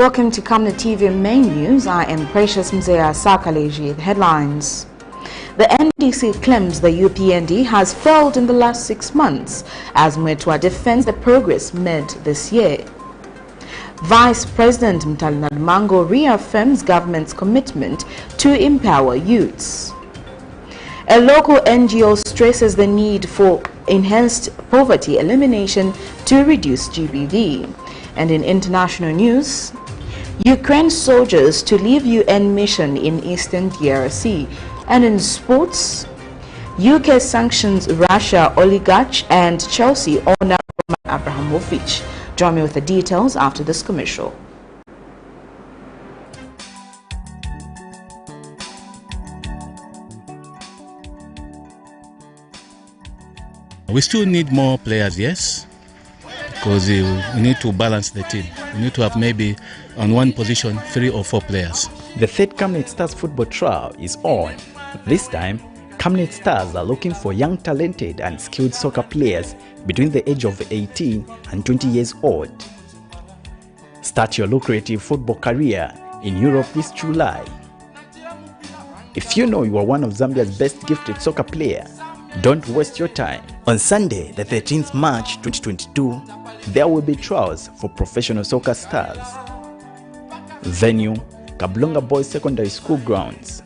Welcome to Camnet TV Main News. I am Precious Mzea Sakaleji. The headlines. The NDC claims the UPND has failed in the last 6 months as MWEETWA defends the progress made this year. Vice President NALUMANGO reaffirms government's commitment to empower youths. A local NGO stresses the need for enhanced poverty elimination to reduce GBV. And in international news, Ukraine soldiers to leave UN mission in Eastern DRC. And in sports, UK sanctions Russia oligarch and Chelsea owner ABRAMOVICH. Join me with the details after this commercial. We still need more players, yes, because we need to balance the team. We need to have maybe on one position 3 or 4 players. The third Camnet Stars football trial is on. This time, Camnet Stars are looking for young, talented and skilled soccer players between the age of 18 and 20 years old. Start your lucrative football career in Europe this July. If you know you are one of Zambia's best gifted soccer players, don't waste your time. On Sunday, the 13th March 2022, there will be trials for professional soccer stars. Venue, Kablonga Boys Secondary School grounds.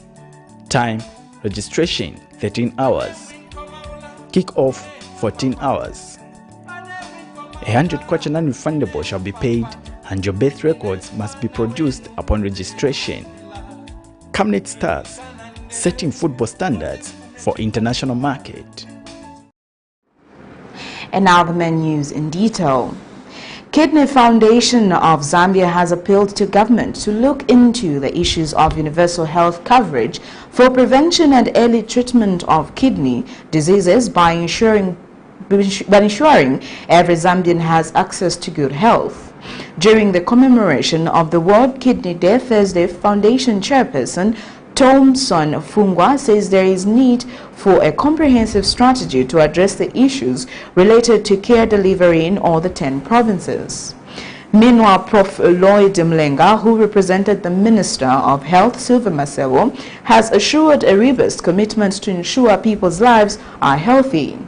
Time, registration 13 hours. Kick-off 14 hours. 100 kwacha non-refundable shall be paid and your birth records must be produced upon registration. Camnet Stars, setting football standards for international market. And now the main news in detail. Kidney Foundation of Zambia has appealed to government to look into the issues of universal health coverage for prevention and early treatment of kidney diseases by ensuring every Zambian has access to good health. During the commemoration of the World Kidney Day Thursday, Foundation Chairperson Thomson Fungwa says there is need for a comprehensive strategy to address the issues related to care delivery in all the 10 provinces. Meanwhile, Prof. Lloyd Mlenga, who represented the Minister of Health, Silver Masebo, has assured a robust commitment to ensure people's lives are healthy.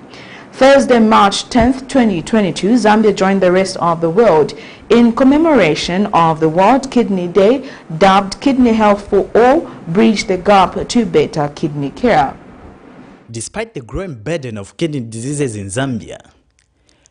Thursday, March 10th, 2022, Zambia joined the rest of the world in commemoration of the World Kidney Day, dubbed Kidney Health for All, Bridge the Gap to Better Kidney Care. Despite the growing burden of kidney diseases in Zambia,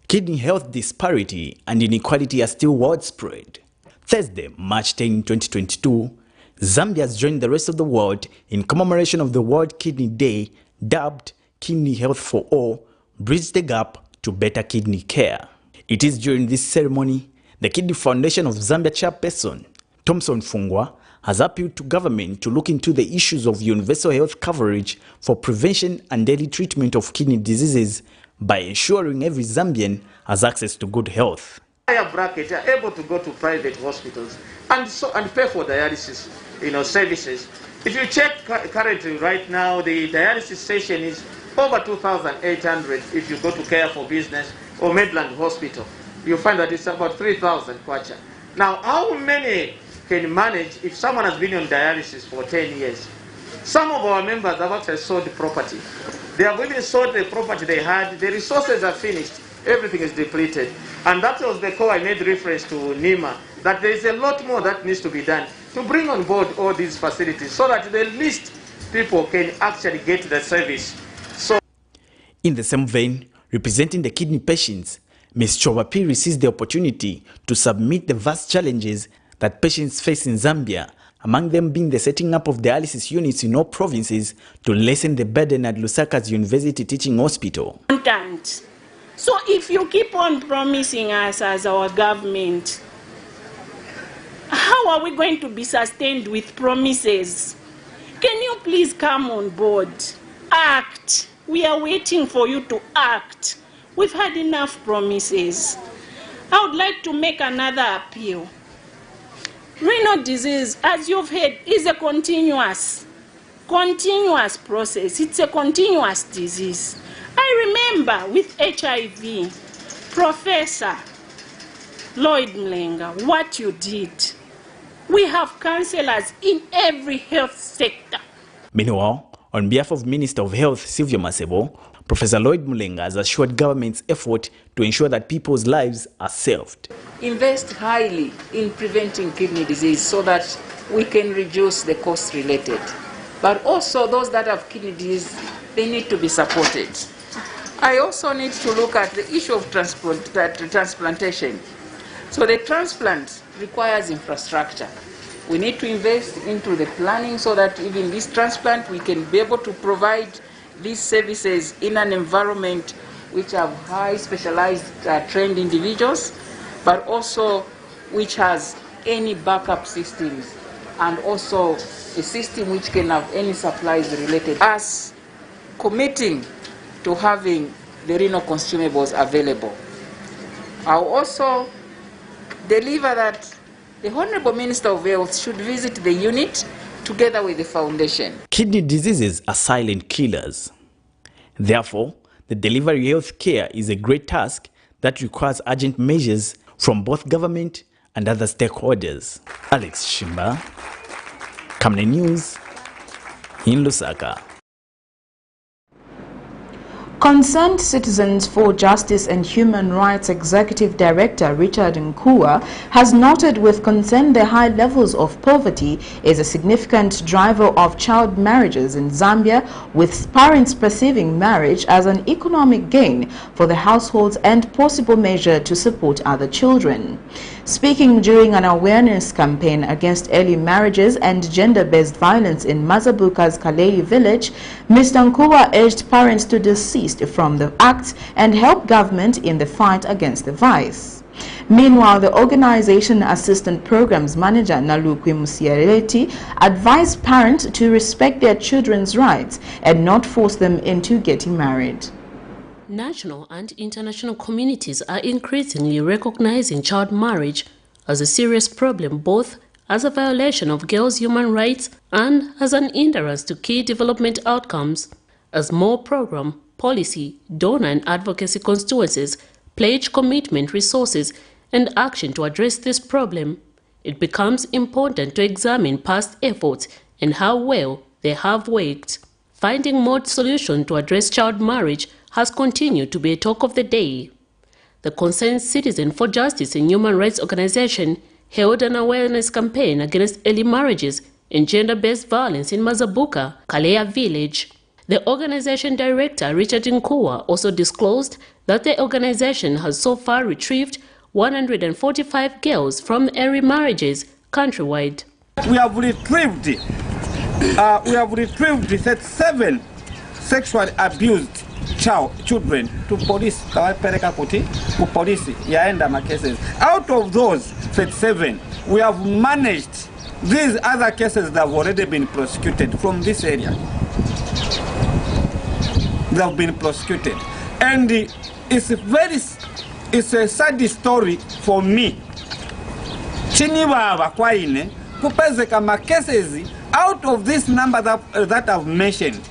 kidney health disparity and inequality are still widespread. Thursday, March 10, 2022, Zambia has joined the rest of the world in commemoration of the World Kidney Day, dubbed Kidney Health for All, Bridge the Gap to Better Kidney Care. It is during this ceremony, the Kidney Foundation of Zambia Chairperson, Thomson Fungwa, has appealed to government to look into the issues of universal health coverage for prevention and early treatment of kidney diseases by ensuring every Zambian has access to good health. Higher bracket are able to go to private hospitals and pay for dialysis, services. If you check currently right now, the dialysis station is over 2,800 if you go to Care for Business or Midland Hospital. You find that it's about 3,000 kwacha. Now, how many can manage if someone has been on dialysis for 10 years? Some of our members have actually sold the property. They have even sold the property they had. The resources are finished. Everything is depleted. And that was the call I made reference to Nima, that there is a lot more that needs to be done to bring on board all these facilities so that the least people can actually get the service. In the same vein, representing the kidney patients, Ms. Chowapiri sees the opportunity to submit the vast challenges that patients face in Zambia, among them being the setting up of dialysis units in all provinces to lessen the burden at Lusaka's University Teaching Hospital. So if you keep on promising us as our government, how are we going to be sustained with promises? Can you please come on board? Act. We are waiting for you to act. We've had enough promises. I would like to make another appeal. Renal disease, as you've heard, is a continuous process. It's a continuous disease. I remember with HIV, Professor Lloyd Mlenga, what you did. We have counsellors in every health sector. Meanwhile, on behalf of Minister of Health Sylvia Masebo, Professor Lloyd Mulenga has assured government's effort to ensure that people's lives are saved. Invest highly in preventing kidney disease so that we can reduce the costs related. But also those that have kidney disease, they need to be supported. I also need to look at the issue of transplantation. So the transplant requires infrastructure. We need to invest into the planning so that even this transplant, we can be able to provide these services in an environment which have high specialized trained individuals, but also which has any backup systems and also a system which can have any supplies related. Us committing to having the renal consumables available. I'll also deliver that the Honorable Minister of Health should visit the unit together with the foundation. Kidney diseases are silent killers. Therefore, the delivery of health care is a great task that requires urgent measures from both government and other stakeholders. Alex Shimba, Camnet News, in Lusaka. Concerned Citizens for Justice and Human Rights Executive Director Richard Nkua has noted with concern the high levels of poverty is a significant driver of child marriages in Zambia, with parents perceiving marriage as an economic gain for the households and possible measure to support other children. Speaking during an awareness campaign against early marriages and gender-based violence in Mazabuka's Kalei village, Mr. Nkua urged parents to desist from the act and help government in the fight against the vice. Meanwhile, the organization Assistant Programs Manager Nalukwi Musiareti advised parents to respect their children's rights and not force them into getting married. National and international communities are increasingly recognizing child marriage as a serious problem, both as a violation of girls' human rights and as an hindrance to key development outcomes. As more program, policy, donor and advocacy constituencies pledge commitment, resources and action to address this problem, it becomes important to examine past efforts and how well they have worked. Finding more solutions to address child marriage has continued to be a talk of the day. The Concerned Citizen for Justice and Human Rights Organization held an awareness campaign against early marriages and gender-based violence in Mazabuka, Kalea village. The organization director, Richard Nkua, also disclosed that the organization has so far retrieved 145 girls from early marriages countrywide. We have retrieved 37 sexually abused children to police. Out of those 37, we have managed these other cases that have already been prosecuted from this area. They have been prosecuted, and it's a sad story for me. Out of this number that I've mentioned,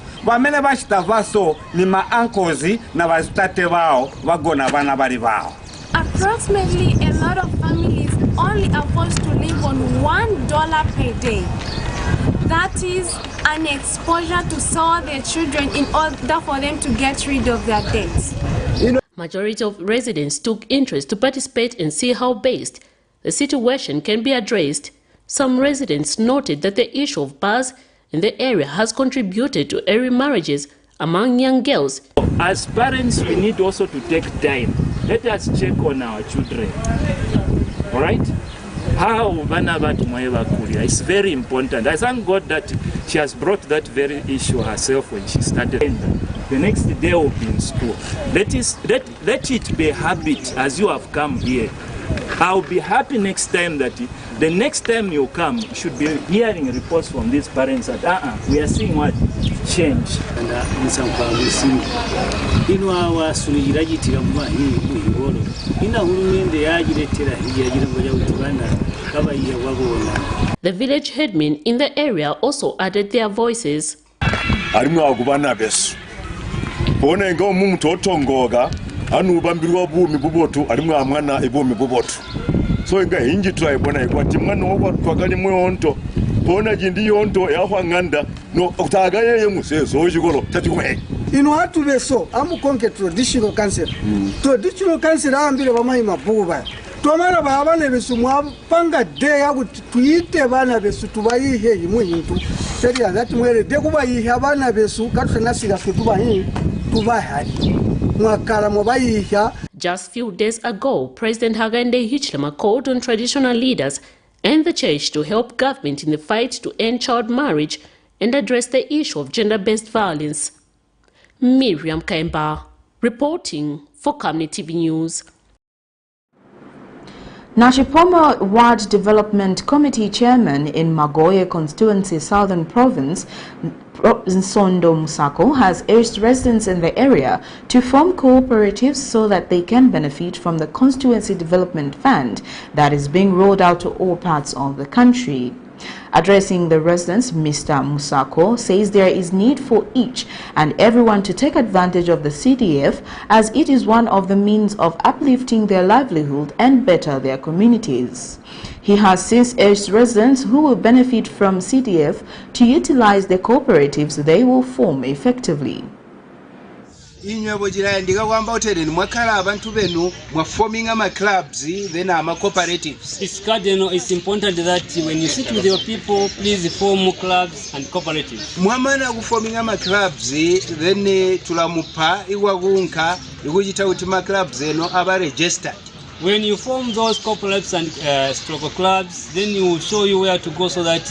approximately a lot of families only afford to live on $1 per day. That is an exposure to sell their children in order for them to get rid of their debts. Majority of residents took interest to participate and see how best the situation can be addressed. Some residents noted that the issue of bars in the area has contributed to early marriages among young girls. As parents, we need also to take time. Let us check on our children. All right? It's very important. I thank God that she has brought that very issue herself when she started. The next day will be in school. Let it be a habit as you have come here. I'll be happy next time that the next time you come, you should be hearing reports from these parents that we are seeing what change. The village headmen in the area also added their voices. so nga inji tribe na ikwati mwana wa twagani mwonto bona jindi yonto yafa nganda no okutaga yeye musezo ojigolo tatikwe ino hatu beso amukonke traditional council traditional council ambire bamahima buba tomara babane besu mwapanga de yabu tuite bana besu tubayihe yimuntu seri azati mwere de kubayihe abana besu katunasiga tubayihe tubahari mwakala mubayiha. Just few days ago, President Hakainde Hichilema called on traditional leaders and the church to help government in the fight to end child marriage and address the issue of gender-based violence. Miriam Kaimba, reporting for Camnet TV News. Nashipomo Ward Development Committee Chairman in Magoye Constituency Southern Province, Nsondo Musako, has urged residents in the area to form cooperatives so that they can benefit from the Constituency Development Fund that is being rolled out to all parts of the country. Addressing the residents, Mr. Musako says there is need for each and everyone to take advantage of the CDF as it is one of the means of uplifting their livelihood and better their communities. He has since urged residents who will benefit from CDF to utilize the cooperatives they will form effectively. Inywebo jirandika kwamba hotel mwakala abantu benu mwa forming ama clubs then ama cooperatives. It's cardinal, it's important that when you sit with your people, please form clubs and cooperatives. Mwamana ku forming ama clubs then tulamupa iwagunka ikujita utima clubs eno aba registered. When you form those cooperatives and stroke clubs, then we will show you where to go so that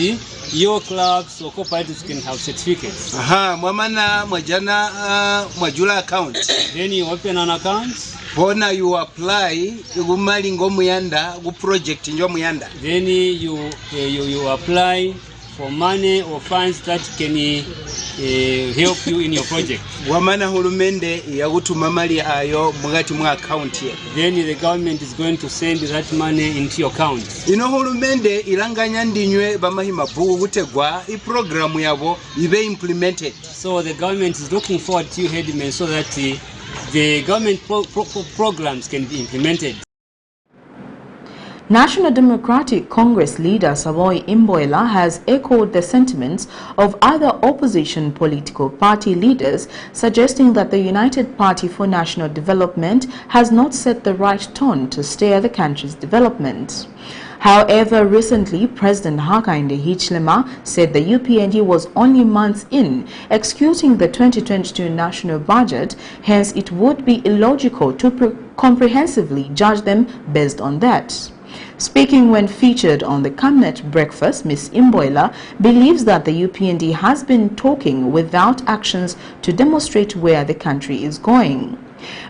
your clubs or cooperatives can have certificates. Aha, mwamana mwajana mwajula account. Then you open an account. Bona you apply igumali ngomuyanda gu project njo muyanda. Then you apply for money or funds that can help you in your project. Wamana hulumende yagutuma mali ayo mugati mu account ye. Then the government is going to send that money into your account. Ino hulumende ilanganya ndinywe bamahima bugu gutegwa I program yabo ibe implemented. So the government is looking forward to you headmen so that the government programs can be implemented. National Democratic Congress leader Savoy Imboela has echoed the sentiments of other opposition political party leaders, suggesting that the United Party for National Development has not set the right tone to steer the country's development. However, recently, President Hakainde Hichilema said the UPND was only months in executing the 2022 national budget, hence it would be illogical to comprehensively judge them based on that. Speaking when featured on the Camnet breakfast, Ms. Imboela believes that the UPND has been talking without actions to demonstrate where the country is going.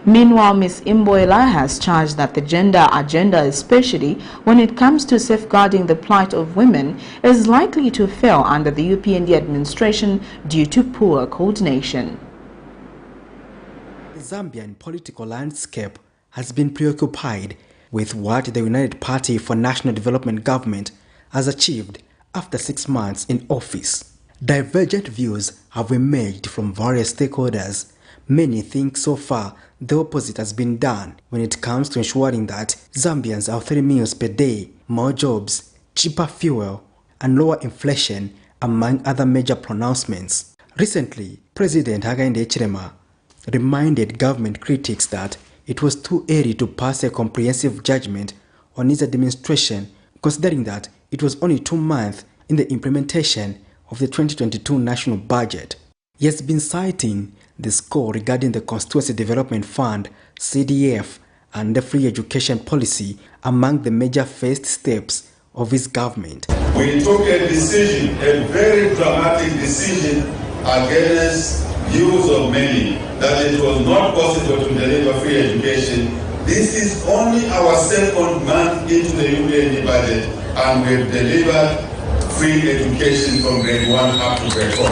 Meanwhile, Ms. Imboela has charged that the gender agenda, especially when it comes to safeguarding the plight of women, is likely to fail under the UPND administration due to poor coordination. The Zambian political landscape has been preoccupied with what the United Party for National Development government has achieved after 6 months in office. Divergent views have emerged from various stakeholders. Many think so far the opposite has been done when it comes to ensuring that Zambians have 3 meals per day, more jobs, cheaper fuel, and lower inflation, among other major pronouncements. Recently, President Hakainde Hichilema reminded government critics that it was too early to pass a comprehensive judgment on his administration, considering that it was only 2 months in the implementation of the 2022 national budget. He has been citing the score regarding the Constituency Development Fund, CDF, and the free education policy among the major first steps of his government. We took a decision, a very dramatic decision against views of many, that it was not possible to deliver free education. This is only our 2nd month into the UPND budget, and we've delivered free education from grade 1 up to grade 4.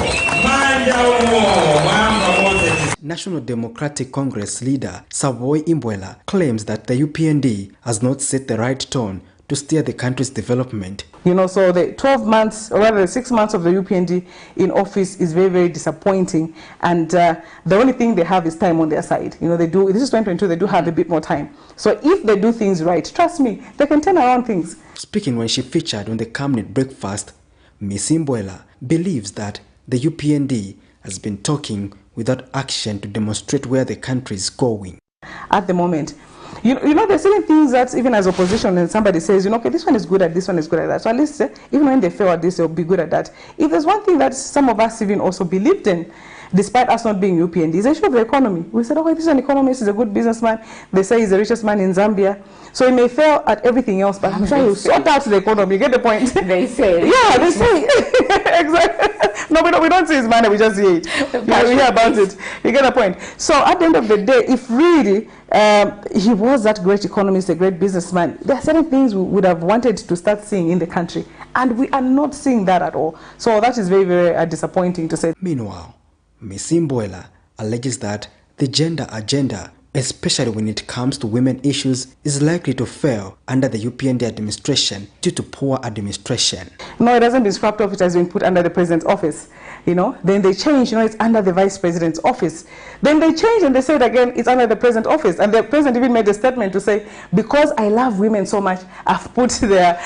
National Democratic Congress leader Savoy Imboela claims that the UPND has not set the right tone to steer the country's development. So the 12 months, or rather 6 months of the UPND in office is very, very disappointing. And the only thing they have is time on their side. They do, this is 2022, they do have a bit more time. So if they do things right, trust me, they can turn around things. Speaking when she featured on the Camnet breakfast, Ms. Imboela believes that the UPND has been talking without action to demonstrate where the country is going. At the moment, there's certain things that even as opposition, and somebody says, okay, this one is good at this, one is good at that. So at least even when they fail at this, they'll be good at that. If there's one thing that some of us even also believed in, despite us not being UPND, is the issue of the economy. We said, okay, this is an economist, he's a good businessman. They say he's the richest man in Zambia. So he may fail at everything else, but I'm sure he'll sort out the economy. You get the point? They say. Yeah, they say. Exactly. No, we don't see his money, we just hear it. We hear about it. You get the point? So at the end of the day, if really he was that great economist, a great businessman, there are certain things we would have wanted to start seeing in the country. And we are not seeing that at all. So that is very, very disappointing to say. Meanwhile, Ms. Imboela alleges that the gender agenda, especially when it comes to women issues, is likely to fail under the UPND administration due to poor administration. No, it hasn't been scrapped off, it has been put under the president's office. Then they change, it's under the vice president's office. Then they change and they say it again, it's under the president's office. And the president even made a statement to say, because I love women so much, I've put their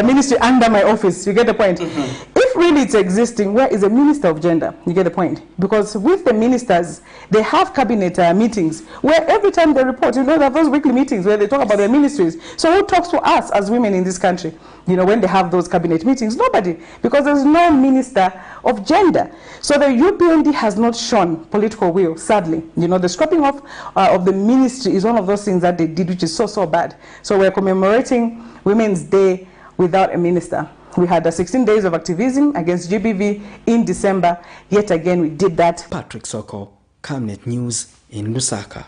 ministry under my office. You get the point? If really it's existing, where is a minister of gender? You get the point? Because with the ministers, they have cabinet meetings where every time they report, they have those weekly meetings where they talk about their ministries. So who talks to us as women in this country? When they have those cabinet meetings? Nobody, because there's no minister of gender. So the UPND has not shown political will, sadly. The scrapping off of the ministry is one of those things that they did, which is so, so bad. So we're commemorating Women's Day without a minister. We had 16 days of activism against GBV in December. Yet again, we did that. Patrick Soko, Camnet News in Lusaka.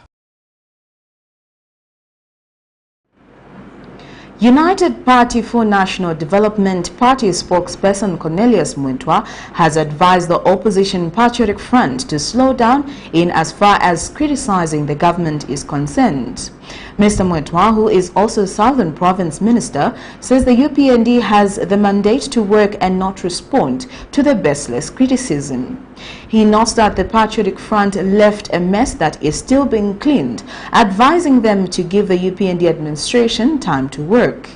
United Party for National Development Party spokesperson Cornelius MWEETWA has advised the opposition Patriotic Front to slow down in as far as criticizing the government is concerned. Mr. MWEETWA, who is also Southern Province Minister, says the UPND has the mandate to work and not respond to the baseless criticism. He notes that the Patriotic Front left a mess that is still being cleaned, advising them to give the UPND administration time to work.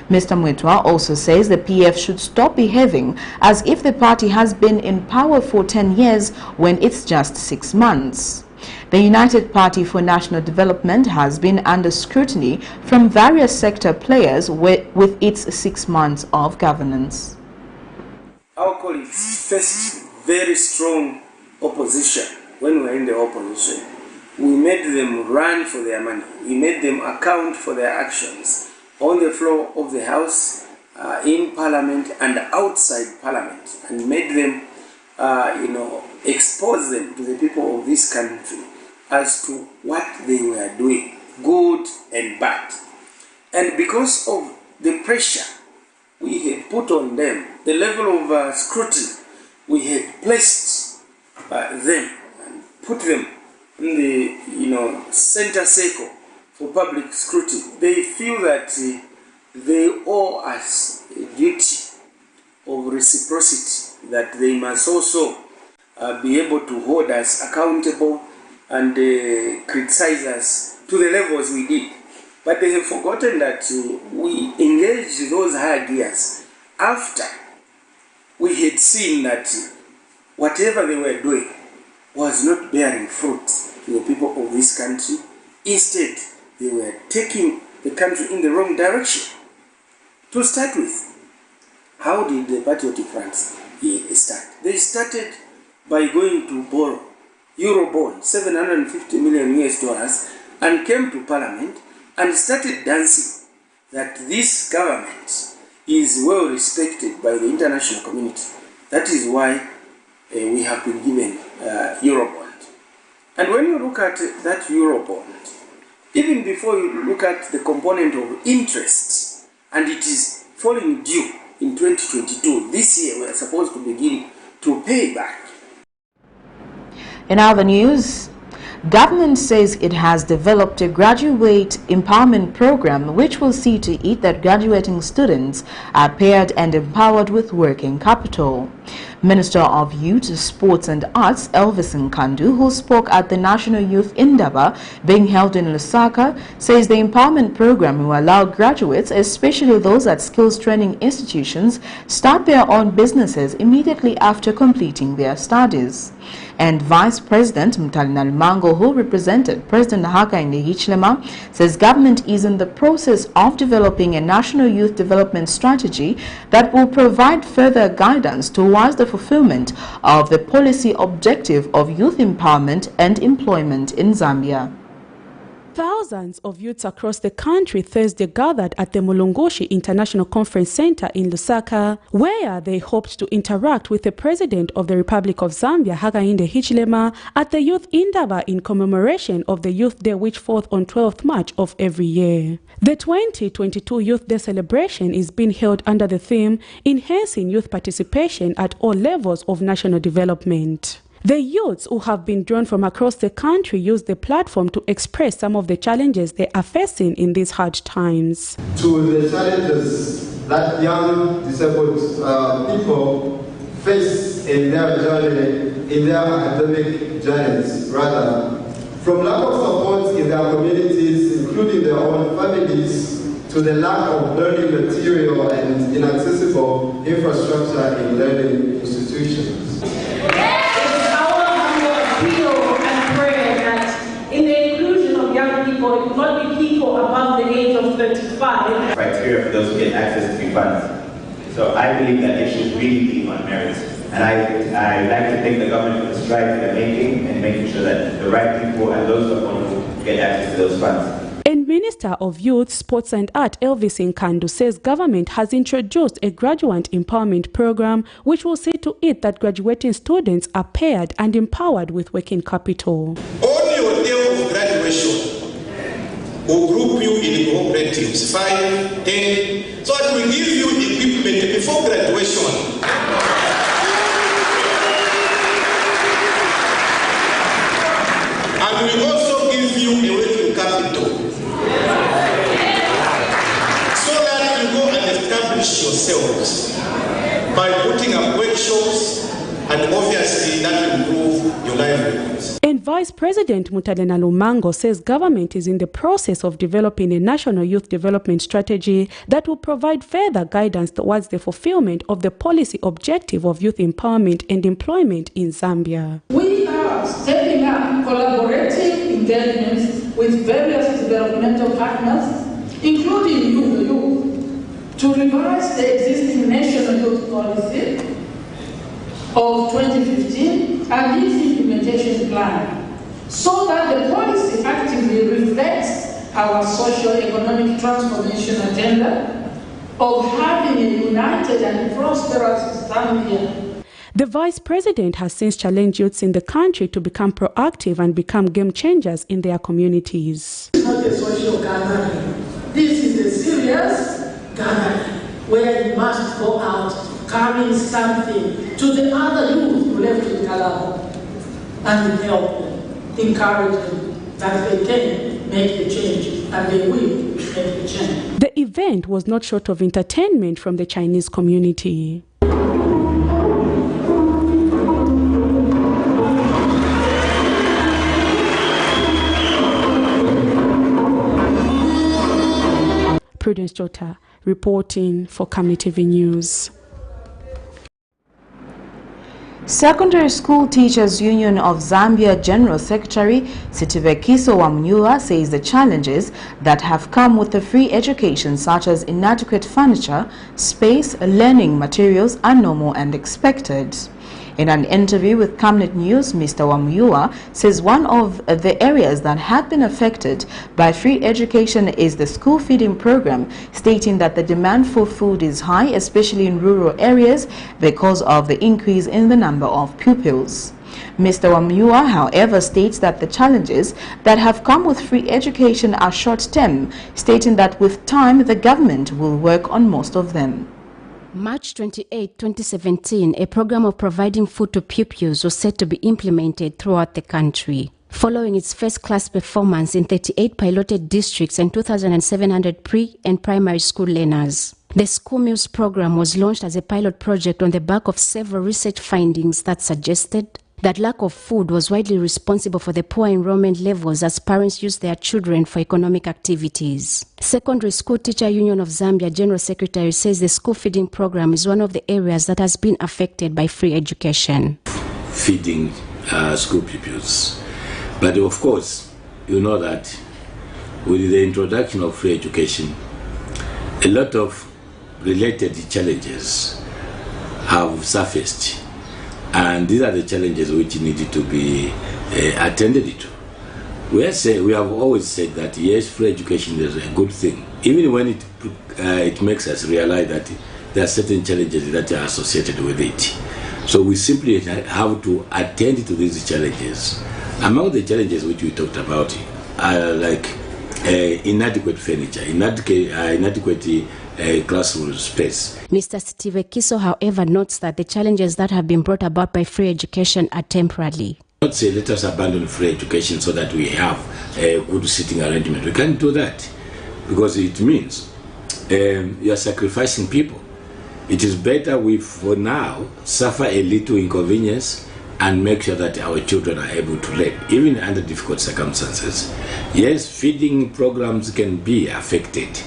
Mr. MWEETWA also says the PF should stop behaving as if the party has been in power for 10 years when it's just 6 months. The United Party for National Development has been under scrutiny from various sector players with its 6 months of governance. Our colleagues faced very strong opposition when we were in the opposition. We made them run for their money. We made them account for their actions on the floor of the House, in Parliament and outside Parliament, and made them, expose them to the people of this country as to what they were doing, good and bad. And because of the pressure we had put on them, the level of scrutiny we had placed them and put them in the center circle for public scrutiny, they feel that they owe us a duty of reciprocity, that they must also be able to hold us accountable and criticize us to the levels we did. But they have forgotten that we engaged those high gears after we had seen that whatever they were doing was not bearing fruit to the people of this country. Instead, they were taking the country in the wrong direction. To start with, how did the Patriotic Front start? They started by going to borrow Eurobond, $750 million US, and came to Parliament and started dancing that this government is well respected by the international community. That is why we have been given Eurobond. And when you look at that Eurobond, even before you look at the component of interest, and it is falling due in 2022, this year we are supposed to begin to pay back. In other news, Government says it has developed a graduate empowerment program which will see to it that graduating students are paired and empowered with working capital. Minister of Youth, Sports and Arts, Elvis Nkandu, who spoke at the National Youth Indaba being held in Lusaka, says the empowerment program will allow graduates, especially those at skills training institutions, start their own businesses immediately after completing their studies. And Vice President MUTALE NALUMANGO, who represented President Hakainde Hichilema, says government is in the process of developing a national youth development strategy that will provide further guidance towards the fulfillment of the policy objective of youth empowerment and employment in Zambia. Thousands of youths across the country Thursday gathered at the Mulungushi International Conference Center in Lusaka, where they hoped to interact with the President of the Republic of Zambia, Hakainde Hichilema, at the Youth Indaba in commemoration of the Youth Day which falls on 12th March of every year. The 2022 Youth Day celebration is being held under the theme Enhancing Youth Participation at All Levels of National Development. The youths who have been drawn from across the country use the platform to express some of the challenges they are facing in these hard times. To the challenges that young disabled people face in their journey, in their academic journeys, rather, from lack of support in their communities, including their own families, to the lack of learning material and inaccessible infrastructure in learning institutions. It will not be people above the age of 35. Criteria for those who get access to funds. So I believe that it should really be on merit. And I like to thank the government for the strides they're making and making sure that the right people and those who want to get access to those funds. And Minister of Youth, Sports and Art, Elvis Nkandu, says government has introduced a graduate empowerment program which will see to it that graduating students are paired and empowered with working capital. On your day of graduation, we'll group you in cooperatives, 5, 10, so that we give you equipment before graduation. And we also give you a working capital. So that you go and establish yourselves by putting up workshops, and obviously that will improve your livelihoods. And Vice President MUTALE NALUMANGO says government is in the process of developing a national youth development strategy that will provide further guidance towards the fulfillment of the policy objective of youth empowerment and employment in Zambia. We are stepping up collaborative intelligence with various developmental partners, including you, the youth, to revise the existing national youth policy of 2015 and its implementation plan, so that the policy actively reflects our socio-economic transformation agenda of having a united and prosperous Zambia. The Vice President has since challenged youths in the country to become proactive and become game changers in their communities. It's not a social gathering. This is a serious gathering where you must go out carrying something to the other youth who left in Kalabo and help them, encourage them that they can make the change and they will make the change. The event was not short of entertainment from the Chinese community. Prudence Jota reporting for Camnet TV News. Secondary School Teachers Union of Zambia General Secretary Sitivekiso Wamnyua says the challenges that have come with the free education, such as inadequate furniture, space, learning materials, are normal and expected. In an interview with Camnet News, Mr. Wamnyua says one of the areas that have been affected by free education is the school feeding program, stating that the demand for food is high, especially in rural areas, because of the increase in the number of pupils. Mr. Wamnyua, however, states that the challenges that have come with free education are short-term, stating that with time the government will work on most of them. March 28, 2017, a program of providing food to pupils was set to be implemented throughout the country. following its first-class performance in 38 piloted districts and 2,700 pre- and primary school learners. The School Meals program was launched as a pilot project on the back of several research findings that suggested that lack of food was widely responsible for the poor enrollment levels as parents used their children for economic activities. Secondary School Teacher Union of Zambia General Secretary says the school feeding program is one of the areas that has been affected by free education. Feeding school pupils. But of course, you know that with the introduction of free education, a lot of related challenges have surfaced. And these are the challenges which needed to be attended to. We have always said that yes, free education is a good thing, even when it makes us realize that there are certain challenges that are associated with it. So we simply have to attend to these challenges. Among the challenges which we talked about are like inadequate furniture, inadequate classroom space. Mr. Steve Kiso, however, notes that the challenges that have been brought about by free education are temporary. Not say let us abandon free education so that we have a good sitting arrangement. We can't do that because it means you are sacrificing people. It is better we, for now, suffer a little inconvenience and make sure that our children are able to learn, even under difficult circumstances. Yes, feeding programs can be affected,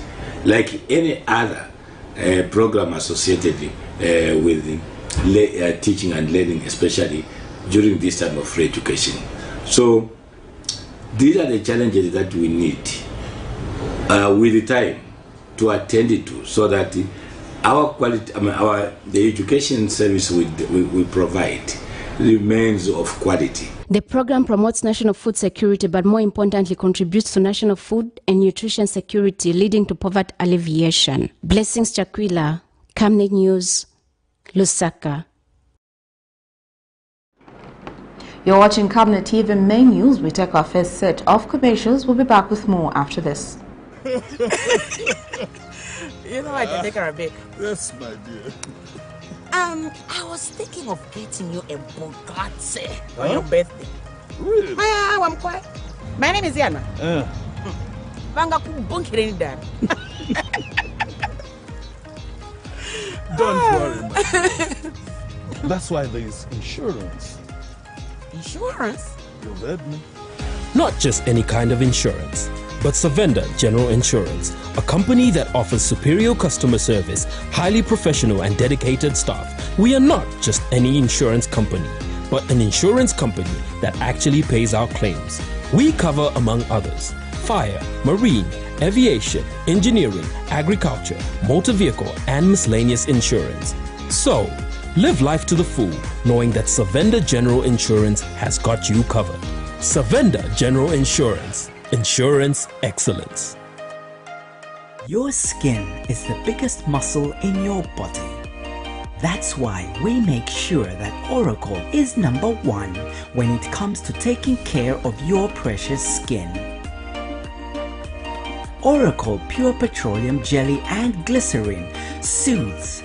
like any other program associated with teaching and learning, especially during this time of free education. So these are the challenges that we need with the time to attend to, so that our quality, the education service we provide remains of quality. The program promotes national food security, but more importantly contributes to national food and nutrition security, leading to poverty alleviation. Blessings Chakwila, Camnet News, Lusaka. You're watching Camnet TV Main News. We take our first set of commercials. We'll be back with more after this. You know I can take her a bit. Yes, my dear. I was thinking of getting you a Bugatti on your birthday. Really? I'm quiet. My name is Yana. Don't worry, my dear. That's why there is insurance. Insurance? You heard me. Not just any kind of insurance, but Savenda General Insurance, a company that offers superior customer service, highly professional and dedicated staff. We are not just any insurance company, but an insurance company that actually pays our claims. We cover, among others, fire, marine, aviation, engineering, agriculture, motor vehicle, and miscellaneous insurance. So, live life to the full, knowing that Savenda General Insurance has got you covered. Savenda General Insurance. Insurance excellence. Your skin is the biggest muscle in your body. That's why we make sure that Oracle is #1 when it comes to taking care of your precious skin. Oracle Pure Petroleum Jelly and Glycerin soothes,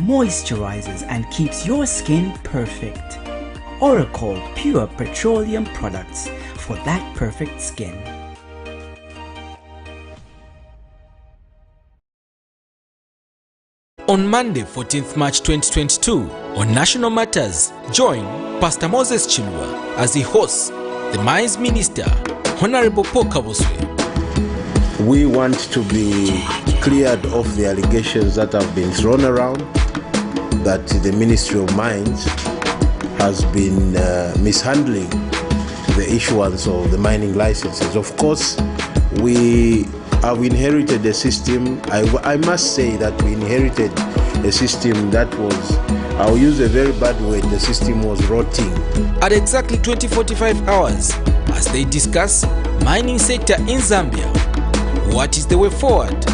moisturizes and keeps your skin perfect. Oracle Pure Petroleum products for that perfect skin. On Monday, 14th March 2022, on National Matters, join Pastor Moses Chilwa as he hosts the Mines Minister, Honorable Paul Kaboswe. We want to be cleared of the allegations that have been thrown around that the Ministry of Mines has been mishandling the issuance of the mining licenses. Of course, we have inherited a system. I must say that we inherited a system that was, I'll use a very bad word, the system was rotting. At exactly 20:45 hours, as they discuss mining sector in Zambia, what is the way forward?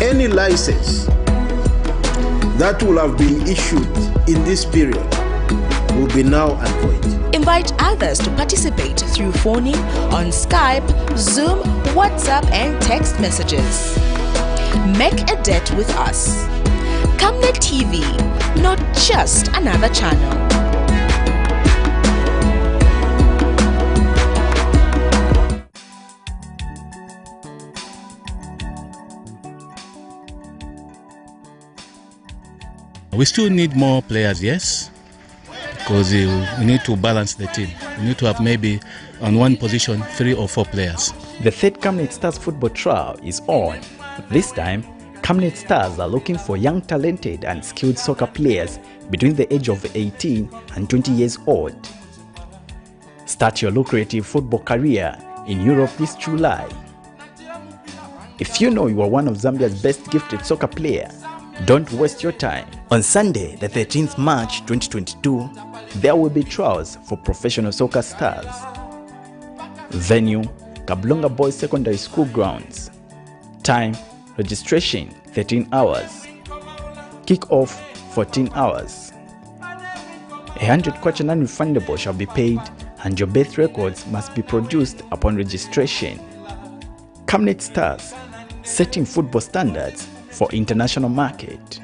Any license that will have been issued in this period will be null and void. Invite others to participate through phoning, on Skype, Zoom, WhatsApp and text messages. Make a date with us. Camnet TV, not just another channel. We still need more players, yes, because we need to balance the team. We need to have maybe on one position 3 or 4 players. The third Camnet Stars football trial is on. This time, Camnet Stars are looking for young, talented and skilled soccer players between the age of 18 and 20 years old. Start your lucrative football career in Europe this July. If you know you are one of Zambia's best gifted soccer players, don't waste your time. On Sunday, the 13th March 2022, there will be trials for professional soccer stars. Venue, Kablonga Boys Secondary School grounds. Time, registration 13 hours. Kick-off 14 hours. 100 kwacha non-refundable shall be paid and your birth records must be produced upon registration. Camnet Stars, setting football standards for international market.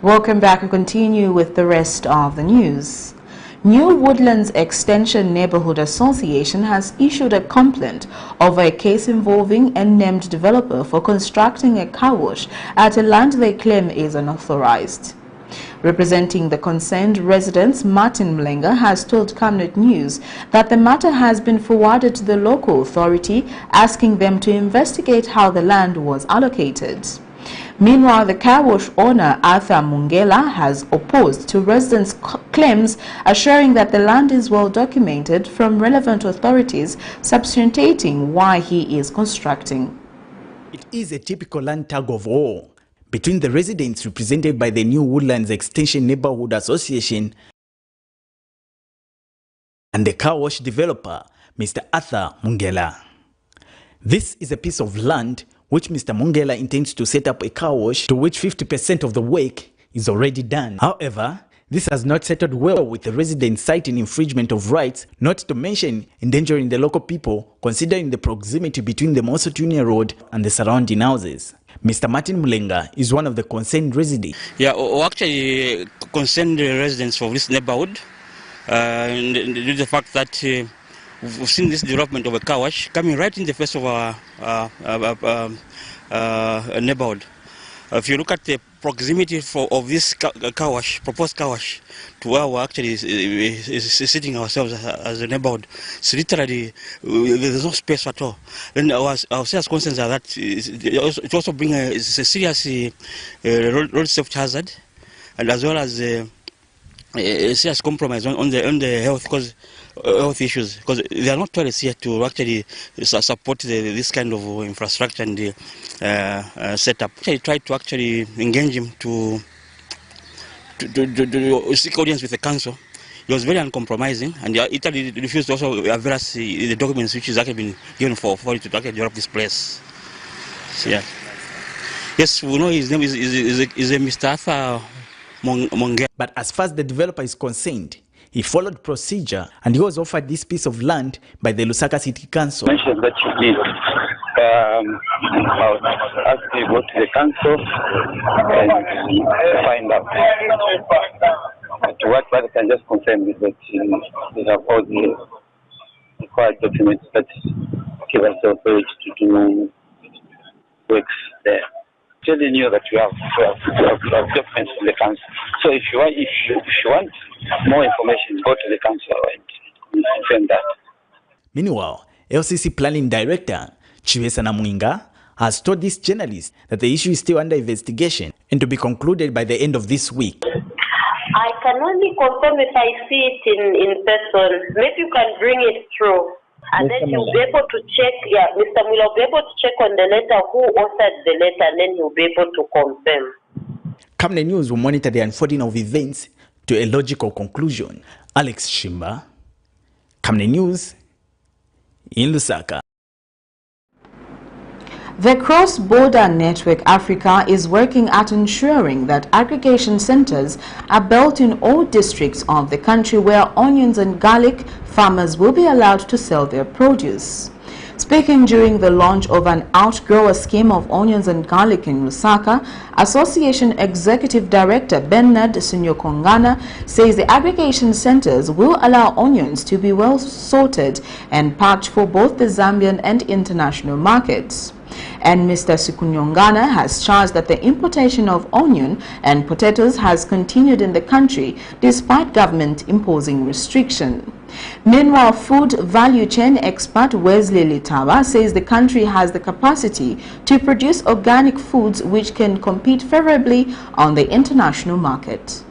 Welcome back. We continue with the rest of the news. New Woodlands Extension Neighborhood Association has issued a complaint over a case involving a named developer for constructing a car wash at a land they claim is unauthorized. Representing the concerned residents, Martin Mlenga has told Camnet News that the matter has been forwarded to the local authority, asking them to investigate how the land was allocated. Meanwhile, the car wash owner, Arthur Mungela, has opposed to residents' claims, assuring that the land is well documented from relevant authorities, substantiating why he is constructing. It is a typical land tug of war between the residents represented by the New Woodlands Extension Neighborhood Association and the car wash developer, Mr. Arthur Mungela. This is a piece of land which Mr. Mungela intends to set up a car wash, to which 50% of the work is already done. However, this has not settled well with the residents citing infringement of rights, not to mention endangering the local people, considering the proximity between the Mosotunia Road and the surrounding houses. Mr. Martin Mlenga is one of the concerned residents. Yeah, actually concerned residents of this neighborhood, due to the fact that we've seen this development of a car wash coming right in the face of our neighborhood. If you look at the proximity of this car wash, proposed car wash, to where we're actually is sitting ourselves as a neighborhood, it's literally, there's no space at all. Then our serious concerns are that it also brings a serious road safety hazard, and as well as a serious compromise on the health, because health issues, because there are not toilets here to actually support this kind of infrastructure and setup. I tried to actually engage him to seek audience with the council. He was very uncompromising, and Italy refused to also address the documents which has actually been given for authority to actually develop this place. So, yeah. Yes, we know his name is a Mr. Arthur Mungela. But as far as the developer is concerned, he followed procedure and he was offered this piece of land by the Lusaka City Council. Mentioned that you did actually go to the council and find out. To what I can just confirm is that they have all the required documents that give us the authority to do works there. Telling you that we have documents from the council. So if you want more information, go to the council and confirm that. Meanwhile, LCC Planning Director Chiwesa Namwinga has told this journalist that the issue is still under investigation and to be concluded by the end of this week. I can only confirm if I see it in person. Maybe you can bring it through. And then he'll be able to check, Mr. Mula will be able to check on the letter who authored the letter, and then he'll be able to confirm. Camnet News will monitor the unfolding of events to a logical conclusion. Alex Shimba, Camnet News, in Lusaka. The Cross-Border Network Africa is working at ensuring that aggregation centers are built in all districts of the country where onions and garlic farmers will be allowed to sell their produce. Speaking during the launch of an outgrower scheme of onions and garlic in Lusaka, Association Executive Director Bernard Sunyokongana says the aggregation centers will allow onions to be well sorted and packed for both the Zambian and international markets. And Mr. Sikunyongana has charged that the importation of onion and potatoes has continued in the country despite government imposing restriction. Meanwhile, food value chain expert Wesley Litawa says the country has the capacity to produce organic foods which can compete favorably on the international market.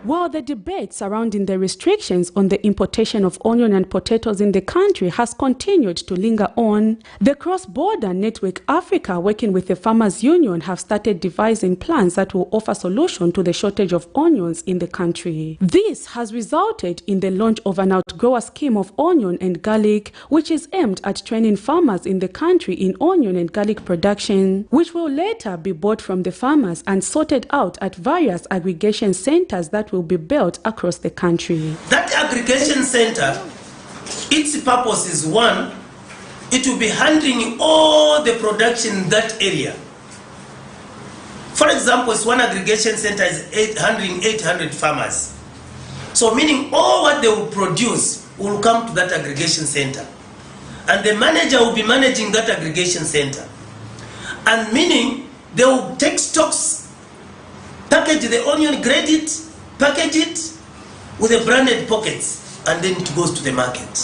While the debate surrounding the restrictions on the importation of onion and potatoes in the country has continued to linger on, the cross-border network Africa, working with the Farmers Union, have started devising plans that will offer solution to the shortage of onions in the country. This has resulted in the launch of an outgrower scheme of onion and garlic, which is aimed at training farmers in the country in onion and garlic production, which will later be bought from the farmers and sorted out at various aggregation centers that will be built across the country. That aggregation center, its purpose is one, it will be handling all the production in that area. For example, one aggregation center is handling 800 farmers. So meaning all what they will produce will come to that aggregation center. And the manager will be managing that aggregation center. And meaning they will take stocks, package the onion, grade it, package it with a branded pockets, and then it goes to the market.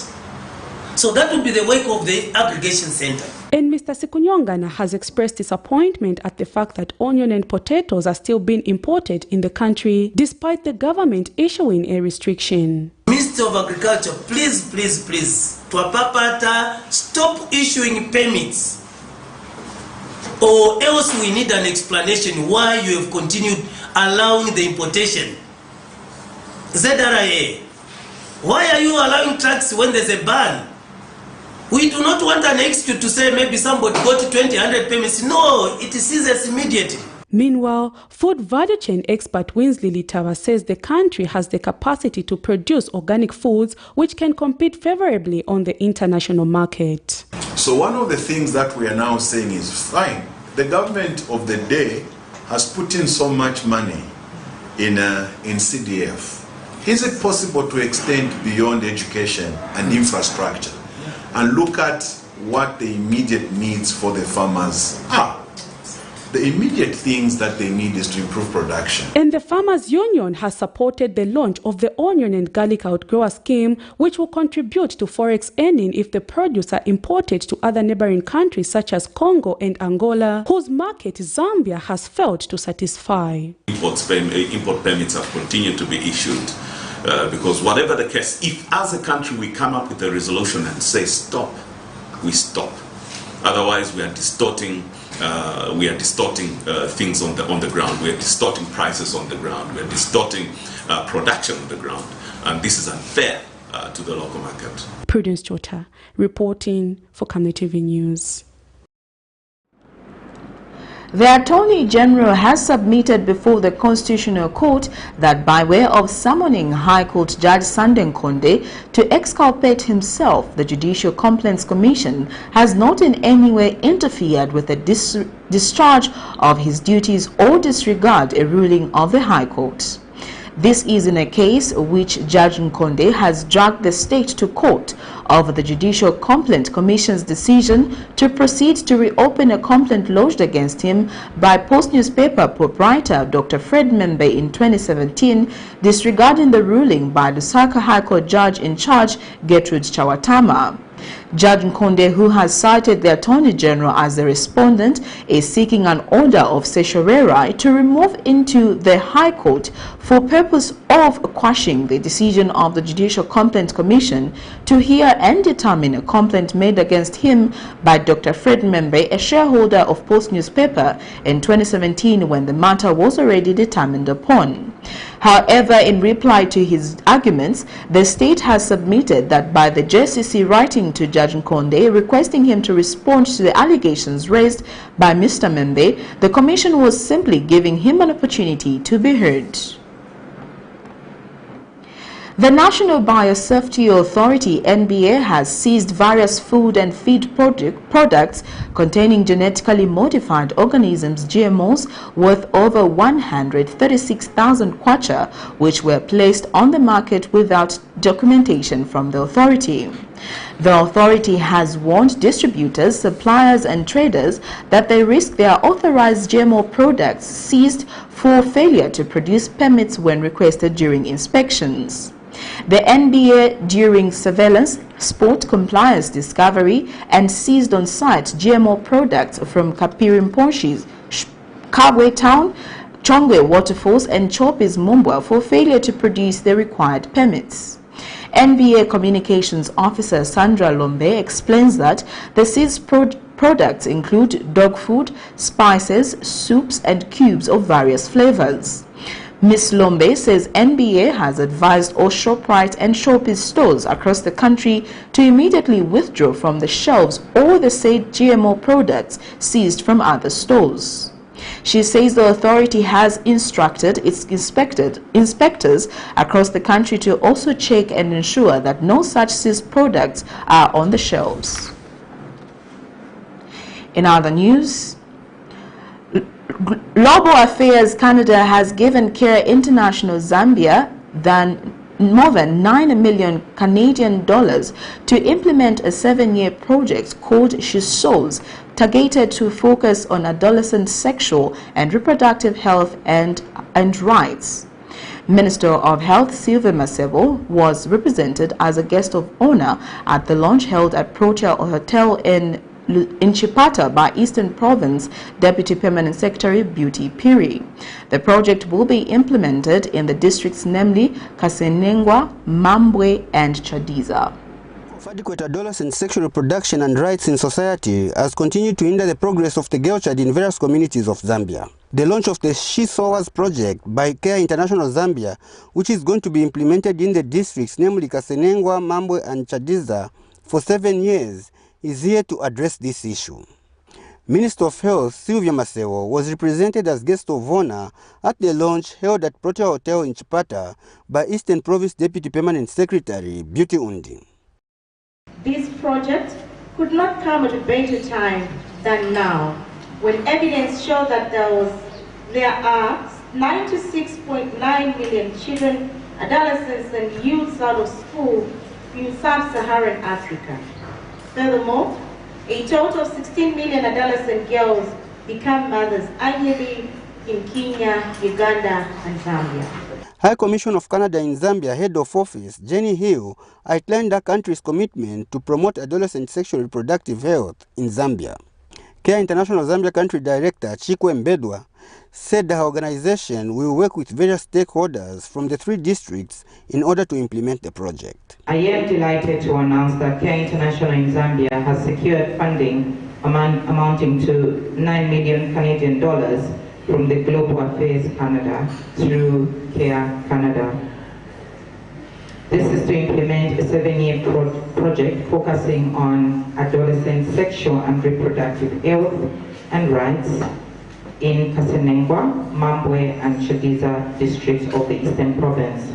So that will be the work of the aggregation center. And Mr. Sikunyongana has expressed disappointment at the fact that onion and potatoes are still being imported in the country despite the government issuing a restriction. Minister of Agriculture, please, please, please, Twapapata, stop issuing permits, or else we need an explanation why you have continued allowing the importation. ZRA, why are you allowing trucks when there's a ban? We do not want an excuse to say maybe somebody got 200 permits. No, it ceases immediately. Meanwhile, food value chain expert Wesley Litawa says the country has the capacity to produce organic foods which can compete favorably on the international market. So one of the things that we are now saying is, fine, the government of the day has put in so much money in CDF. Is it possible to extend beyond education and infrastructure and look at what the immediate needs for the farmers are? The immediate things that they need is to improve production. And the Farmers Union has supported the launch of the onion and garlic outgrower scheme, which will contribute to forex earning if the produce are imported to other neighboring countries such as Congo and Angola, whose market Zambia has failed to satisfy. Import permits have continued to be issued because whatever the case, if as a country we come up with a resolution and say stop, we stop. Otherwise we are distorting things on the ground. We are distorting prices on the ground. We are distorting production on the ground, and this is unfair to the local market. Prudence Chota reporting for Camnet TV News. The Attorney General has submitted before the Constitutional Court that by way of summoning High Court Judge Sanden Konde to exculpate himself, the Judicial Complaints Commission has not in any way interfered with the discharge of his duties or disregard a ruling of the High Court. This is in a case which Judge Nkonde has dragged the state to court over the Judicial Complaint Commission's decision to proceed to reopen a complaint lodged against him by Post newspaper proprietor Dr. Fred Membe in 2017, disregarding the ruling by the Lusaka High Court judge in charge, Gertrude Chawatama. Judge Nkonde, who has cited the Attorney General as the respondent, is seeking an order of certiorari to remove into the High Court for purpose of quashing the decision of the Judicial Complaint Commission to hear and determine a complaint made against him by Dr. Fred Membe, a shareholder of Post newspaper, in 2017 when the matter was already determined upon. However, in reply to his arguments, the state has submitted that by the JCC writing to Judge Nkonde requesting him to respond to the allegations raised by Mr. Membe, the commission was simply giving him an opportunity to be heard. The National Biosafety Authority (NBA) has seized various food and feed products containing genetically modified organisms (GMOs) worth over 136,000 kwacha, which were placed on the market without documentation from the authority. The authority has warned distributors, suppliers and traders that they risk their authorized GMO products seized for failure to produce permits when requested during inspections. The NBA, during surveillance, spot compliance discovery and seized on site GMO products from Kapirim Ponshis, Kabwe Town, Chongwe Waterfalls and Chopis Mumbwa for failure to produce the required permits. NBA Communications Officer Sandra Lombe explains that the seized products include dog food, spices, soups and cubes of various flavors. Ms. Lombe says NBA has advised all ShopRite and Shopee stores across the country to immediately withdraw from the shelves all the said GMO products seized from other stores. She says the authority has instructed its inspectors across the country to also check and ensure that no such seized products are on the shelves. In other news, Global Affairs Canada has given Care International Zambia more than 9 million Canadian dollars to implement a 7-year project called She Souls, targeted to focus on adolescent sexual and reproductive health and rights. Minister of Health Sylvia Masebo was represented as a guest of honor at the launch held at Protea Hotel in Chipata by Eastern Province Deputy Permanent Secretary Beauty Piri. The project will be implemented in the districts, namely Kasenengwa, Mambwe and Chadiza. Adequate adolescent sexual reproduction and rights in society has continued to hinder the progress of the girl child in various communities of Zambia. The launch of the She Sowas project by Care International Zambia, which is going to be implemented in the districts, namely Kasenengwa, Mambwe and Chadiza, for 7 years, is here to address this issue. Minister of Health Sylvia Masebo was represented as guest of honor at the launch held at Protea Hotel in Chipata by Eastern Province Deputy Permanent Secretary Beauty Undi. This project could not come at a better time than now, when evidence shows that there are 96.9 million children, adolescents and youths out of school in sub-Saharan Africa. Furthermore, a total of 16 million adolescent girls become mothers annually in Kenya, Uganda and Zambia. High Commission of Canada in Zambia Head of Office Jenny Hill outlined the country's commitment to promote adolescent sexual reproductive health in Zambia. Care International Zambia Country Director Chikwe Mbedwa said the organization will work with various stakeholders from the 3 districts in order to implement the project. I am delighted to announce that Care International in Zambia has secured funding amounting to 9 million Canadian dollars from the Global Affairs Canada through Care Canada. This is to implement a 7-year project focusing on adolescent sexual and reproductive health and rights in Kasenengwa, Mambwe and Chadiza districts of the Eastern Province.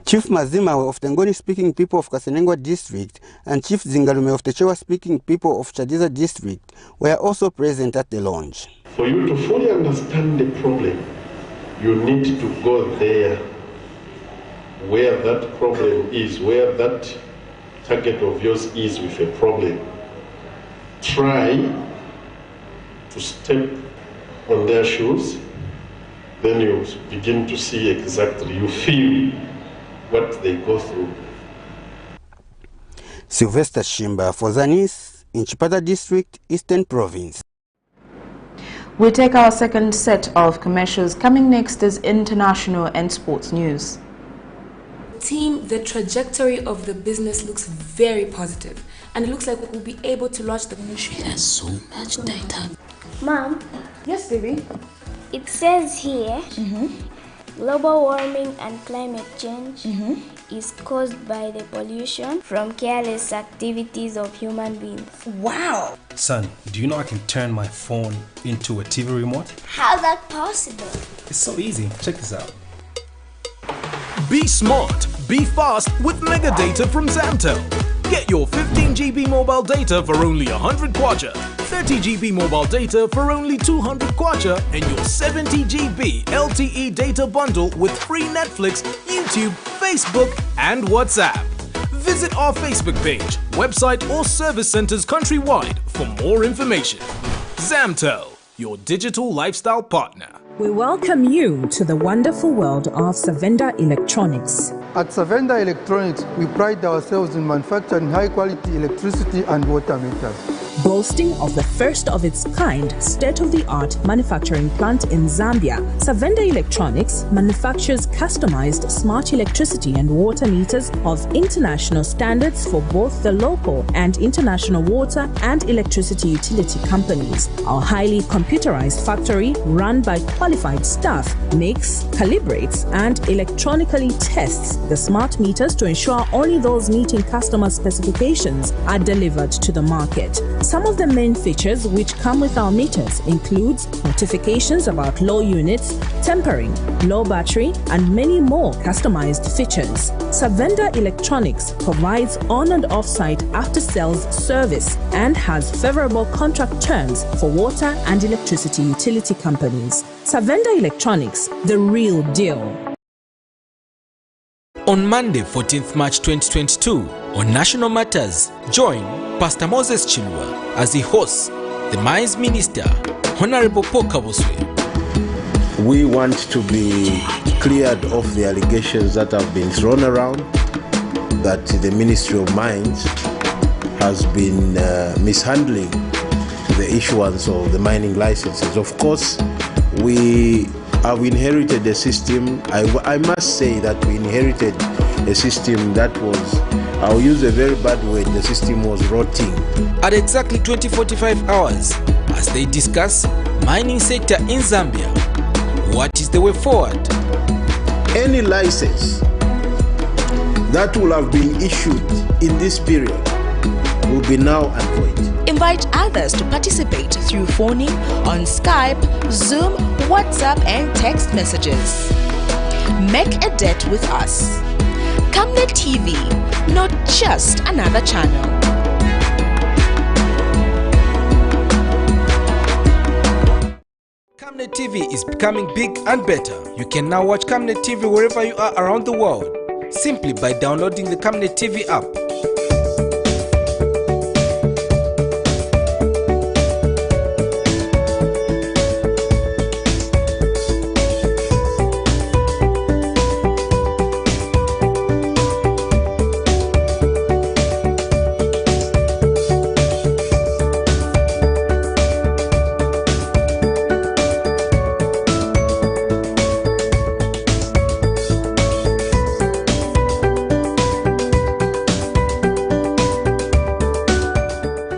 Chief Mazima of the Ngoni-speaking people of Kasenengwa district and Chief Zingalume of the Chewa-speaking people of Chadiza district were also present at the launch. For you to fully understand the problem, you need to go there where that problem is, where that target of yours is with a problem. Try to step on their shoes, then you begin to see exactly, you feel what they go through. Sylvester Shimba for Zanis in Chipata District, Eastern Province. We take our second set of commercials. Coming next is international and sports news. Team, the trajectory of the business looks very positive, and it looks like we'll be able to launch the ministry. Has so much data. Mom. Yes, baby. It says here, global warming and climate change is caused by the pollution from careless activities of human beings. Wow! Son, do you know I can turn my phone into a TV remote? How's that possible? It's so easy. Check this out. Be smart, be fast with mega data from Zantel. Get your 15 GB mobile data for only 100 kwacha, 30 GB mobile data for only 200 kwacha, and your 70 GB LTE data bundle with free Netflix, YouTube, Facebook, and WhatsApp. Visit our Facebook page, website or service centers countrywide for more information. Zamtel, your digital lifestyle partner. We welcome you to the wonderful world of Savenda Electronics. At Savenda Electronics, we pride ourselves in manufacturing high-quality electricity and water meters. Boasting of the first of its kind state-of-the-art manufacturing plant in Zambia, Savenda Electronics manufactures customized smart electricity and water meters of international standards for both the local and international water and electricity utility companies. Our highly computerized factory, run by qualified staff, makes, calibrates, and electronically tests the smart meters to ensure only those meeting customer specifications are delivered to the market. Some of the main features which come with our meters includes notifications about low units, tempering, low battery, and many more customized features. Savenda Electronics provides on and off-site after-sales service and has favorable contract terms for water and electricity utility companies. Savenda Electronics, the real deal. On Monday, 14th March 2022, on National Matters, join Pastor Moses Chilwa as he hosts the Mines Minister, Honorable Paul Kabuswe. We want to be cleared of the allegations that have been thrown around that the Ministry of Mines has been mishandling the issuance of the mining licenses. Of course, we have inherited a system. I must say that we inherited a system that was, I'll use a very bad word, the system was rotting. At exactly 20:45 hours, as they discuss mining sector in Zambia, what is the way forward? Any license that will have been issued in this period will be null and void. Invite others to participate through phoning, on Skype, Zoom, WhatsApp, and text messages. Make a date with us. Camnet TV, not just another channel. Camnet TV is becoming big and better. You can now watch Camnet TV wherever you are around the world, simply by downloading the Camnet TV app.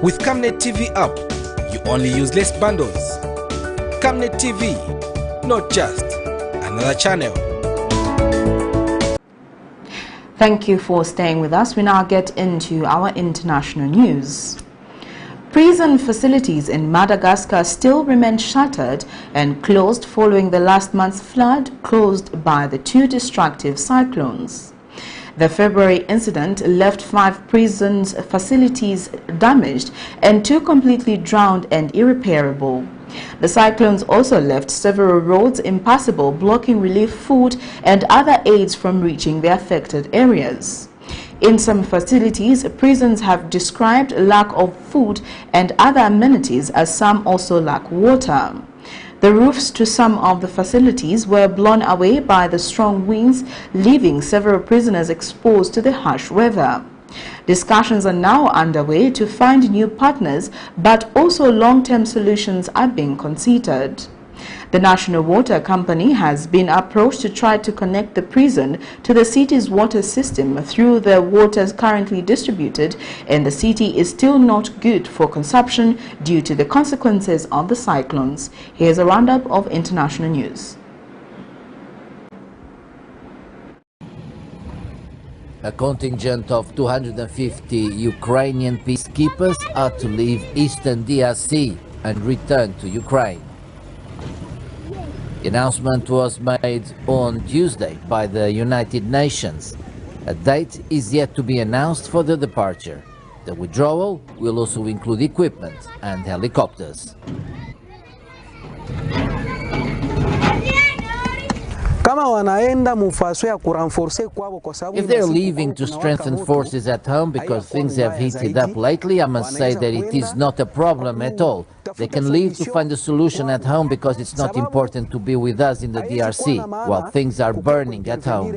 With Camnet TV app, you only use less bundles. Camnet TV, not just another channel. Thank you for staying with us. We now get into our international news. Prison facilities in Madagascar still remain shuttered and closed following the last month's flood caused by the two destructive cyclones. The February incident left 5 prison facilities damaged and 2 completely drowned and irreparable. The cyclones also left several roads impassable, blocking relief, food, and other aids from reaching the affected areas. In some facilities, prisons have described lack of food and other amenities, as some also lack water. The roofs to some of the facilities were blown away by the strong winds, leaving several prisoners exposed to the harsh weather. Discussions are now underway to find new partners, but also long-term solutions are being considered. The National Water Company has been approached to try to connect the prison to the city's water system through the waters currently distributed, and the city is still not good for consumption due to the consequences of the cyclones. Here's a roundup of international news. A contingent of 250 Ukrainian peacekeepers are to leave eastern DRC and return to Ukraine. The announcement was made on Tuesday by the United Nations. A date is yet to be announced for the departure. The withdrawal will also include equipment and helicopters. If they're leaving to strengthen forces at home because things have heated up lately, I must say that it is not a problem at all. They can leave to find a solution at home because it's not important to be with us in the DRC while things are burning at home.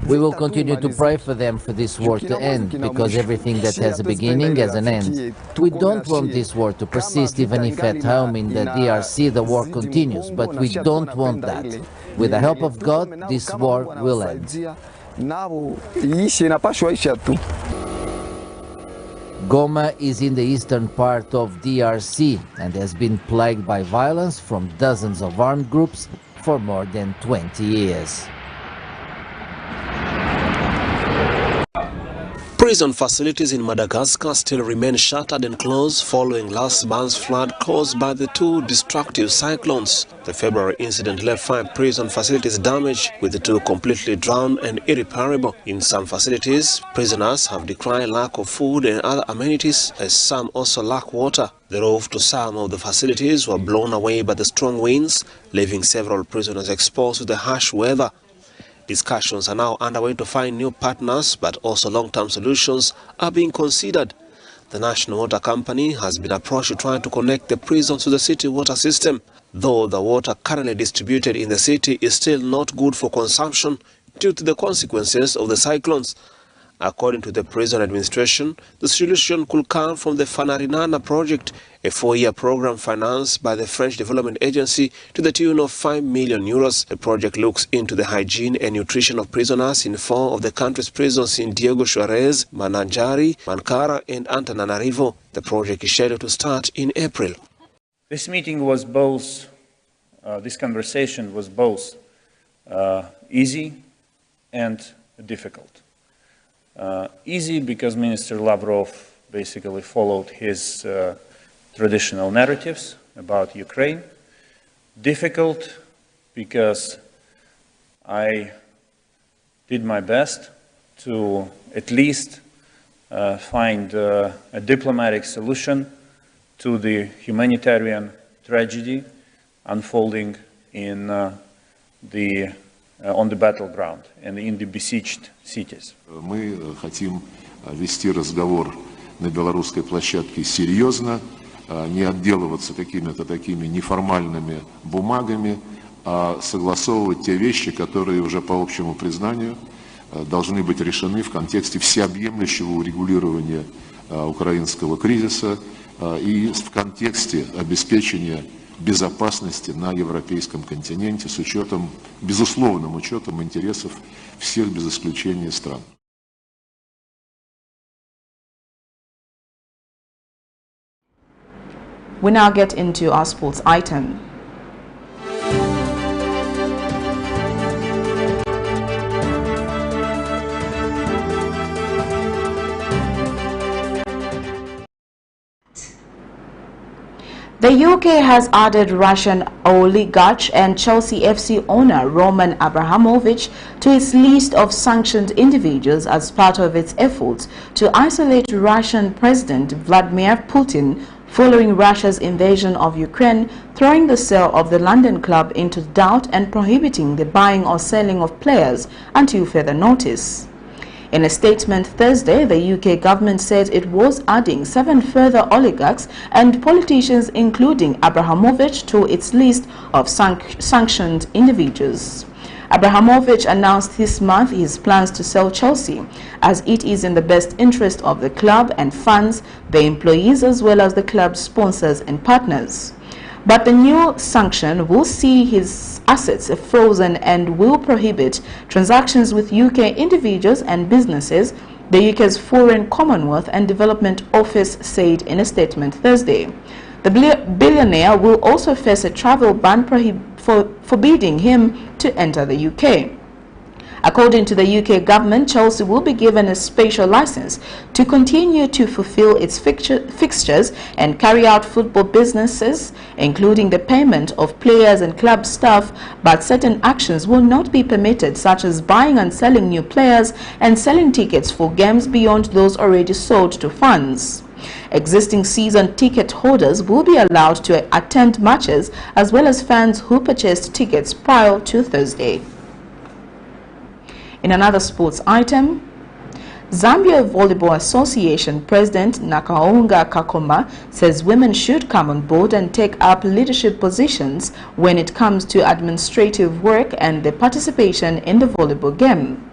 We will continue to pray for them for this war to end, because everything that has a beginning has an end. We don't want this war to persist, even if at home in the DRC the war continues, but we don't want that. With the help of God, this war will end. Goma is in the eastern part of DRC and has been plagued by violence from dozens of armed groups for more than 20 years. Prison facilities in Madagascar still remain shuttered and closed following last month's flood caused by the two destructive cyclones. The February incident left 5 prison facilities damaged, with the 2 completely drowned and irreparable. In some facilities, prisoners have declared lack of food and other amenities, as some also lack water. The roof to some of the facilities were blown away by the strong winds, leaving several prisoners exposed to the harsh weather. Discussions are now underway to find new partners, but also long-term solutions are being considered. The National Water Company has been approached to try to connect the prisons to the city water system, though the water currently distributed in the city is still not good for consumption due to the consequences of the cyclones. According to the prison administration, the solution could come from the Fanarinana project, a 4-year program financed by the French Development Agency to the tune of 5 million euros. The project looks into the hygiene and nutrition of prisoners in 4 of the country's prisons in Diego Suarez, Mananjari, Mankara and Antananarivo. The project is scheduled to start in April. This meeting was both, this conversation was both easy and difficult. Easy because Minister Lavrov basically followed his traditional narratives about Ukraine. Difficult because I did my best to at least find a diplomatic solution to the humanitarian tragedy unfolding in on the battleground and in the besieged cities. Мы хотим вести разговор на белорусской площадке серьезно, не отделываться какими-то такими неформальными бумагами, а согласовывать те вещи, которые уже по общему признанию должны быть решены в контексте всеобъемлющего урегулирования украинского кризиса и в контексте обеспечения безопасности на европейском континенте с учетом, безусловным учетом интересов всех без исключения стран. We now get into our sports item. The UK has added Russian oligarch and Chelsea FC owner Roman Abramovich to its list of sanctioned individuals as part of its efforts to isolate Russian President Vladimir Putin following Russia's invasion of Ukraine, throwing the sale of the London club into doubt and prohibiting the buying or selling of players until further notice. In a statement Thursday, the UK government said it was adding 7 further oligarchs and politicians, including Abramovich, to its list of sanctioned individuals. Abramovich announced this month his plans to sell Chelsea, as it is in the best interest of the club and fans, the employees, as well as the club's sponsors and partners. But the new sanction will see his assets frozen and will prohibit transactions with UK individuals and businesses, the UK's Foreign Commonwealth and Development Office said in a statement Thursday. The billionaire will also face a travel ban forbidding him to enter the UK. According to the UK government, Chelsea will be given a special license to continue to fulfill its fixtures and carry out football businesses, including the payment of players and club staff, but certain actions will not be permitted, such as buying and selling new players and selling tickets for games beyond those already sold to fans. Existing season ticket holders will be allowed to attend matches, as well as fans who purchased tickets prior to Thursday. In another sports item, Zambia Volleyball Association President Nakaunga Kakoma says women should come on board and take up leadership positions when it comes to administrative work and the participation in the volleyball game.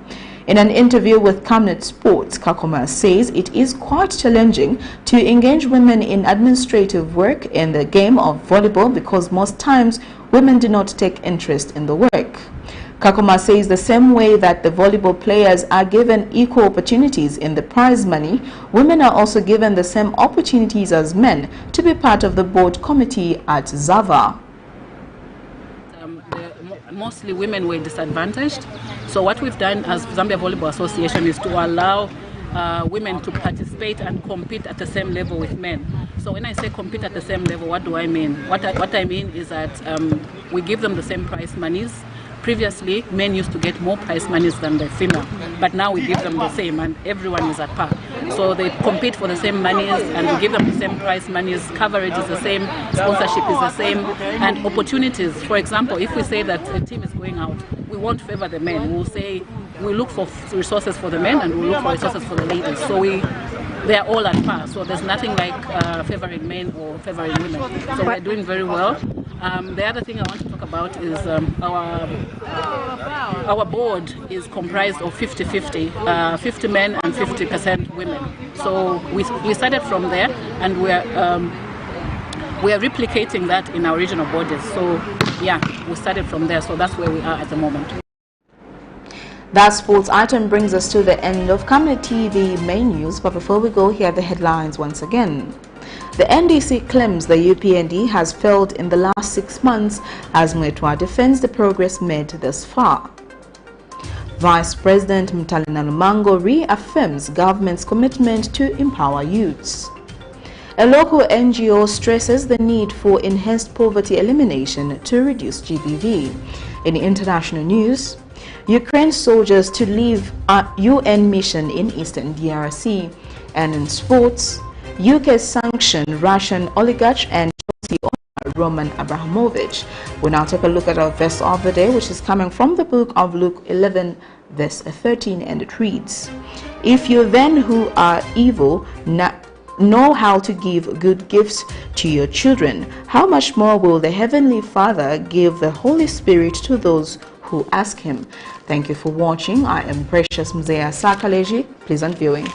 In an interview with Camnet Sports, Kakoma says it is quite challenging to engage women in administrative work in the game of volleyball because most times women do not take interest in the work. Kakoma says the same way that the volleyball players are given equal opportunities in the prize money, women are also given the same opportunities as men to be part of the board committee at Zava. Mostly women were disadvantaged. So what we've done as Zambia Volleyball Association is to allow women to participate and compete at the same level with men. So when I say compete at the same level, what do I mean? What I mean is that we give them the same prize monies. Previously, men used to get more prize monies than the female, but now we give them the same and everyone is at par. So they compete for the same monies and we give them the same prize monies, coverage is the same, sponsorship is the same, and opportunities. For example, if we say that a team is going out, we won't favor the men. We'll say we look for resources for the men and we look for resources for the ladies. So they are all at par. So there's nothing like favoring men or favoring women. So we're doing very well. The other thing I want to talk about is our board is comprised of 50-50, 50 men and 50% women. So we started from there and we are replicating that in our regional bodies. So yeah, we started from there. So that's where we are at the moment. That sports item brings us to the end of Camnet TV main news, but before we go, here are the headlines once again. The NDC claims the UPND has failed in the last 6 months as MWEETWA defends the progress made thus far. Vice President MUTALE NALUMANGO reaffirms government's commitment to empower youths. A local NGO stresses the need for enhanced poverty elimination to reduce GBV. In international news, Ukraine soldiers to leave a UN mission in eastern DRC. And in sports, UK sanctioned Russian oligarch and Chelsea owner Roman Abramovich. We'll now take a look at our verse of the day, which is coming from the book of Luke 11, verse 13, and it reads, "If you then who are evil know how to give good gifts to your children, how much more will the Heavenly Father give the Holy Spirit to those who ask Him?" Thank you for watching. I am Precious Mzea Sakaleji. Pleasant viewing.